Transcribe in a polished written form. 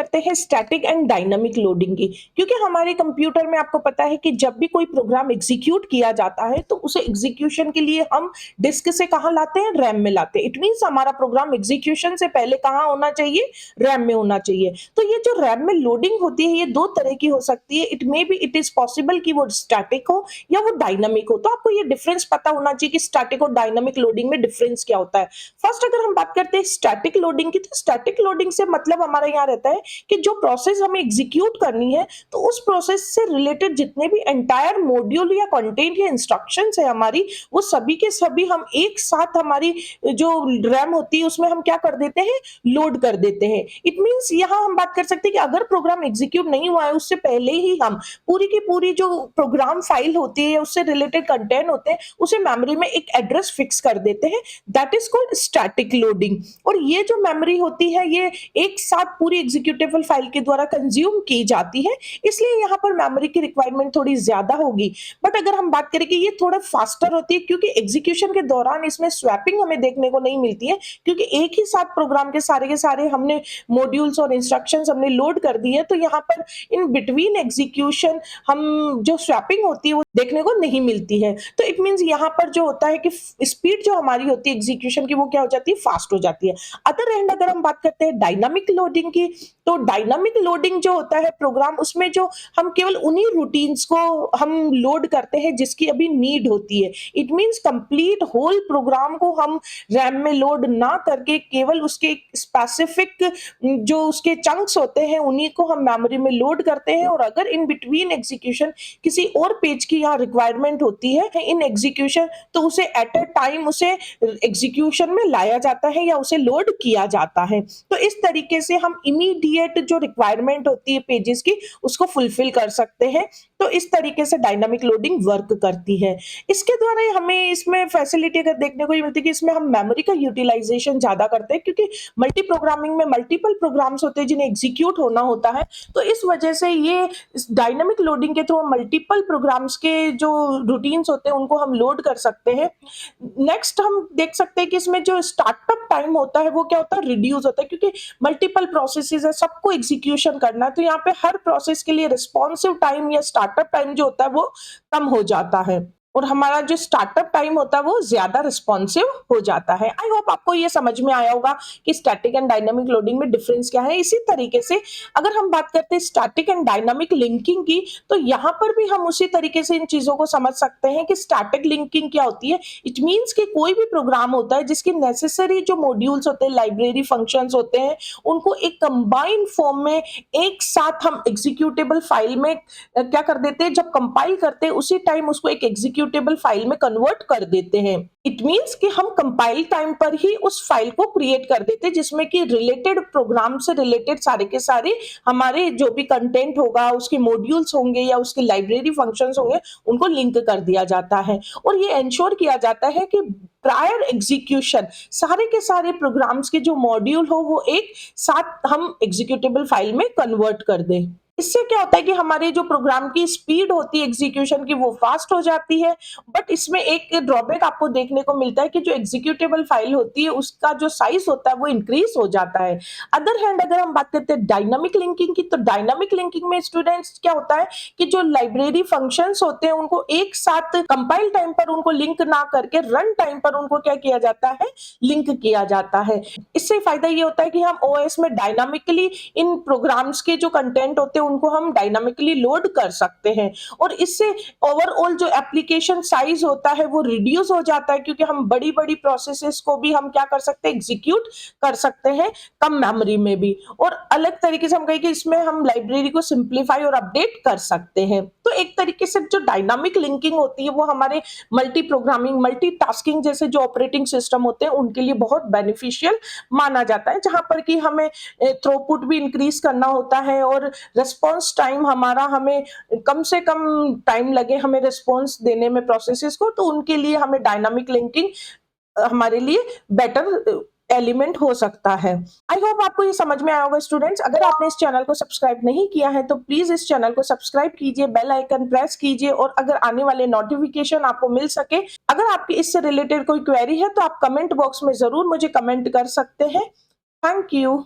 करते हैं static and dynamic loading की, क्योंकि हमारे कंप्यूटर में आपको पता है कि जब भी कोई प्रोग्राम एग्जीक्यूट किया जाता है तो उसे एग्जीक्यूशन के लिए हम डिस्क से कहाँ लाते हैं, रैम में लाते हैं। इट मीन्स हमारा प्रोग्राम एग्जीक्यूशन से पहले कहाँ होना चाहिए, रैम में होना चाहिए। तो ये जो रैम में लोडिंग होती है ये दो तरह की हो सकती है। It may be it is possible कि वो स्टैटिक हो या वो डायनामिक हो। तो आपको ये डिफरेंस पता होना चाहिए कि स्टैटिक और डायनामिक लोडिंग में डिफरेंस क्या होता है। फर्स्ट अगर हम बात करते हैं स्टैटिक लोडिंग की, तो स्टैटिक लोडिंग से मतलब हमारा यहाँ रहता है कि जो प्रोसेस हमें एग्जीक्यूट करनी है तो उस प्रोसेस से रिलेटेड जितने भी एंटायर मॉड्यूल या कंटेंट या इंस्ट्रक्शंस है हमारी, वो सभी के सभी हम एक साथ हमारी जो रैम होती है उसमें हम क्या कर देते हैं, लोड कर देते हैं। इट मींस यहाँ हम बात कर सकते हैं कि अगर प्रोग्राम एग्जीक्यूट नहीं हुआ है उससे पहले ही हम पूरी की पूरी जो प्रोग्राम फाइल होती है उससे रिलेटेड कंटेंट होते हैं उसे मेमोरी में एक एड्रेस फिक्स कर देते हैं। That is called static loading. और ये जो मेमोरी होती है ये एक साथ पूरी एग्जीक्यूटेबल फाइल के द्वारा कंज्यूम की जाती है, इसलिए यहाँ पर मेमोरी की रिक्वायरमेंट थोड़ी ज्यादा होगी। बट अगर हम बात करें कि ये थोड़ा फास्टर होती है क्योंकि एग्जीक्यूशन के दौरान इसमें स्वैपिंग हमें देखने को नहीं मिलती है, क्योंकि एक ही साथ प्रोग्राम के सारे हमने मॉड्यूल्स और इंस्ट्रक्शंस हमने लोड कर दी है, तो यहाँ पर इन बिटवीन एग्जीक्यूशन हम जो स्वैपिंग होती है वो देखने को नहीं मिलती है। तो इट मींस यहाँ पर जो होता है कि स्पीड जो हमारी होती है एग्जीक्यूशन की वो क्या हो जाती है, फास्ट हो जाती है। अदर एंड अगर हम बात करते हैं डायनामिक लोडिंग की, तो डायनामिक लोडिंग जो होता है प्रोग्राम, उसमें जो हम केवल उन्हीं रूटीन्स को हम लोड करते हैं जिसकी अभी नीड होती है। It means complete whole program को हम रैम में लोड ना करके केवल उसके स्पेसिफिक जो उसके चंक्स होते हैं उन्हीं को हम मेमोरी में लोड करते हैं। और अगर इन बिटवीन एग्जीक्यूशन किसी और पेज की यहाँ रिक्वायरमेंट होती है इन एग्जीक्यूशन, तो उसे एट अ टाइम उसे एग्जीक्यूशन में लाया जाता है या उसे लोड किया जाता है। तो इस तरीके से हम इमीडिएट जो रिक्वायरमेंट होती है पेजेस की उसको फुलफिल कर सकते हैं। तो इस तरीके से डायनामिक लोडिंग वर्क करती है। इसके द्वारा हमें इसमें फैसिलिटी अगर देखने को मिलती है कि इसमें हम मेमोरी का यूटिलाइजेशन ज्यादा करते हैं, क्योंकि मल्टी प्रोग्रामिंग में मल्टीपल प्रोग्राम्स होते हैं जिन्हें एग्जीक्यूट होना होता है। तो इस वजह से ये डायनामिक लोडिंग के थ्रू मल्टीपल प्रोग्राम्स के जो रूटीन्स होते हैं उनको हम लोड कर सकते हैं। नेक्स्ट हम देख सकते हैं कि इसमें जो स्टार्टअप टाइम होता है वो क्या होता है, रिड्यूस होता है, क्योंकि मल्टीपल प्रोसेसेस है, सबको एग्जीक्यूशन करना है। तो यहाँ पे हर प्रोसेस के लिए रिस्पॉन्सिव टाइम या स्टार्टअप टाइम जो होता है वो कम हो जाता है और हमारा जो स्टार्टअप टाइम होता है वो ज्यादा रिस्पॉन्सिव हो जाता है। आई होप आपको ये समझ में आया होगा कि स्टैटिक एंड डायनामिक लोडिंग में डिफरेंस क्या है। इसी तरीके से अगर हम बात करते हैं स्टैटिक एंड डायनामिक लिंकिंग की, तो यहाँ पर भी हम उसी तरीके से इन चीजों को समझ सकते हैं कि स्टैटिक लिंकिंग क्या होती है। इट मीन्स कि कोई भी प्रोग्राम होता है जिसकी नेसेसरी जो मॉड्यूल्स होते हैं, लाइब्रेरी फंक्शंस होते हैं, उनको एक कंबाइंड फॉर्म में एक साथ हम एग्जीक्यूटेबल फाइल में क्या कर देते हैं, जब कंपाइल करते हैं उसी टाइम उसको एक एग्जीक्यूटेबल फाइल में कन्वर्ट कर देते हैं। इट मींस कि हम कंपाइल टाइम पर ही उस फाइल को क्रिएट कर देते हैं जिसमें कि रिलेटेड प्रोग्राम से रिलेटेड सारे के सारे हमारे जो भी कंटेंट होगा, उसके मॉड्यूल्स होंगे या उसके लाइब्रेरी फंक्शंस होंगे, उनको लिंक कर दिया जाता है। और ये इंश्योर किया जाता है कि प्रायर एग्जीक्यूशन सारे के सारे प्रोग्राम्स के जो मॉड्यूल हो वो एक साथ हम एग्जीक्यूटेबल फाइल में कन्वर्ट कर दें। इससे क्या होता है कि हमारे जो प्रोग्राम की स्पीड होती है एग्जीक्यूशन की वो फास्ट हो जाती है। बट इसमें एक ड्रॉबैक आपको देखने को मिलता है कि जो एग्जीक्यूटेबल फाइल होती है उसका जो साइज होता है वो इंक्रीज हो जाता है। अदर हैंड अगर हम बात करते हैं डायनामिक लिंकिंग की, तो डायनामिक लिंकिंग में स्टूडेंट्स क्या होता है कि जो लाइब्रेरी फंक्शंस होते हैं उनको एक साथ कंपाइल टाइम पर उनको लिंक ना करके रन टाइम पर उनको क्या किया जाता है, लिंक किया जाता है। इससे फायदा ये होता है कि हम ओएस में डायनामिकली इन प्रोग्राम्स के जो कंटेंट होते हैं उनको हम डायनामिकली लोड कर सकते हैं और इससे ओवरऑल जो एप्लीकेशन साइज होता है वो रिड्यूस हो जाता है, क्योंकि हम बड़ी बड़ी प्रोसेसेस को भी हम क्या कर सकते हैं, एग्जीक्यूट कर सकते हैं कम मेमोरी में भी। और अलग तरीके से हम कहें कि इसमें हम लाइब्रेरी को सिंप्लीफाई और अपडेट कर सकते हैं। तो एक तरीके से जो डायनामिक लिंकिंग होती है वो हमारे मल्टी प्रोग्रामिंग, मल्टी टास्किंग जैसे जो ऑपरेटिंग सिस्टम होते हैं उनके लिए बहुत बेनिफिशियल माना जाता है, जहां पर कि हमें थ्रूपुट भी इंक्रीज करना होता है और रिस्पॉन्स टाइम हमारा, हमें कम से कम टाइम लगे हमें रिस्पॉन्स देने में प्रोसेसेस को, तो उनके लिए हमें डायनामिक लिंकिंग हमारे लिए बेटर एलिमेंट हो सकता है। आई होप आपको ये समझ में आया होगा स्टूडेंट्स। अगर आपने इस चैनल को सब्सक्राइब नहीं किया है तो प्लीज इस चैनल को सब्सक्राइब कीजिए, बेल आइकन प्रेस कीजिए और अगर आने वाले नोटिफिकेशन आपको मिल सके। अगर आपकी इससे रिलेटेड कोई क्वेरी है तो आप कमेंट बॉक्स में जरूर मुझे कमेंट कर सकते हैं। Thank you.